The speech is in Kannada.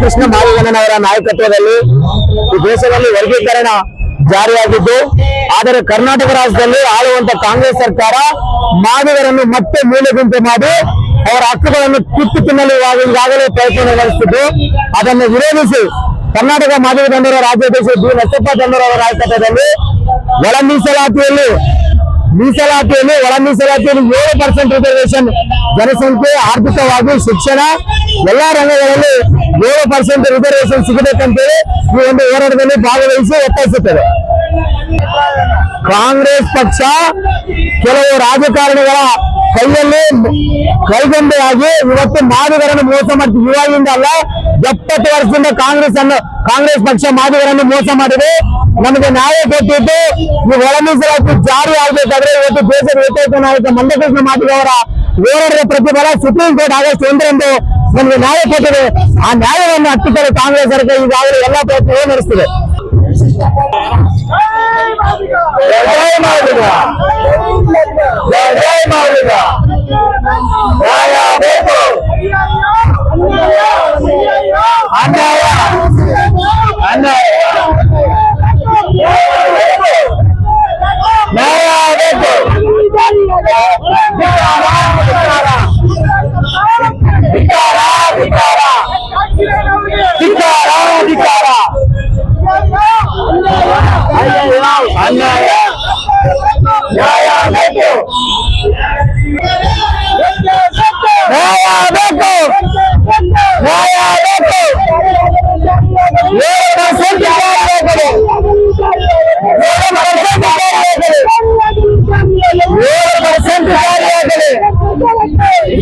ಕೃಷ್ಣ ಮಾದಿಗಣ್ಣನವರ ನಾಯಕತ್ವದಲ್ಲಿ ಈ ದೇಶದಲ್ಲಿ ವರ್ಗೀಕರಣ ಜಾರಿಯಾಗಿದ್ದು, ಆದರೆ ಕರ್ನಾಟಕ ರಾಜ್ಯದಲ್ಲಿ ಆಳುವಂತ ಕಾಂಗ್ರೆಸ್ ಸರ್ಕಾರ ಮಾದಿಗರನ್ನು ಮತ್ತೆ ಮೂಲೆಗುಂಪು ಮಾಡಿ ಅವರ ಹಕ್ಕುಗಳನ್ನು ಕಿತ್ತು ತಿನ್ನಲು ಈಗಾಗಲೇ ಪ್ರಯತ್ನ ನಡೆಸುತ್ತಿದ್ದು, ಅದನ್ನು ವಿರೋಧಿಸಿ ಕರ್ನಾಟಕ ಮಾದಿಗ ದಂಡರ ರಾಜ್ಯಾಧ್ಯಕ್ಷ ಬಿ ನರಸಪ್ಪ ದಂಡರವರ ನಾಯಕತ್ವದಲ್ಲಿ ಒಳ ಮೀಸಲಾತಿಯಲ್ಲಿ ಒಳ ಮೀಸಲಾತಿಯಲ್ಲಿ 7% ರಿಸರ್ವೇಶನ್ ಜನಸಂಖ್ಯೆ, ಆರ್ಥಿಕವಾಗಿ, ಶಿಕ್ಷಣ ಎಲ್ಲಾ ರಂಗಗಳಲ್ಲಿ 7% ರಿಸರ್ವೇಶನ್ ಸಿಗಬೇಕಂತೇಳಿ ಈ ಒಂದು ಹೋರಾಟದಲ್ಲಿ ಭಾಗವಹಿಸಿ ಒತ್ತಾಯಿಸುತ್ತದೆ. ಕಾಂಗ್ರೆಸ್ ಪಕ್ಷ ಕೆಲವು ರಾಜಕಾರಣಿಗಳ ಕೈಯಲ್ಲಿ ಕೈಗೊಂಬೆಯಾಗಿ ಇವತ್ತು ಮಾದಿಗರನ್ನು ಮೋಸ ಮಾಡ್ತೀವಿ. ಇವಾಗಿಂದ ಅಲ್ಲ, 70 ವರ್ಷದಿಂದ ಕಾಂಗ್ರೆಸ್ ಪಕ್ಷ ಮಾದಿಗರನ್ನು ಮೋಸ ಮಾಡಿದೆ. ನಮಗೆ ನ್ಯಾಯ ಕೊಟ್ಟಿದ್ದು ಈ ಒಳ ಮೀಸಲಾತಿ ಜಾರಿ ಆಗಬೇಕಾದ್ರೆ ಇವತ್ತು ದೇಶದ ಏಕೈಕ ನಾಯಕ ಮಂದಕೃಷ್ಣ ಮಾದಿಗ ಅವರ ಹೋರಾಟದ ಪ್ರತಿಫಲ ಸುಪ್ರೀಂ ಕೋರ್ಟ್ ಆಗಸ್ಟ್ 1ರಂದು ನಮಗೆ ನ್ಯಾಯ ಕೊಟ್ಟಿದೆ. ಆ ನ್ಯಾಯವನ್ನು ಹತ್ತಿಕ್ಕಲು ಕಾಂಗ್ರೆಸ್ ಸರ್ಕಾರ ಈಗಾಗಲೇ ಎಲ್ಲಾ ಪ್ರಯತ್ನವೂ ನಡೆಸುತ್ತಿದೆ.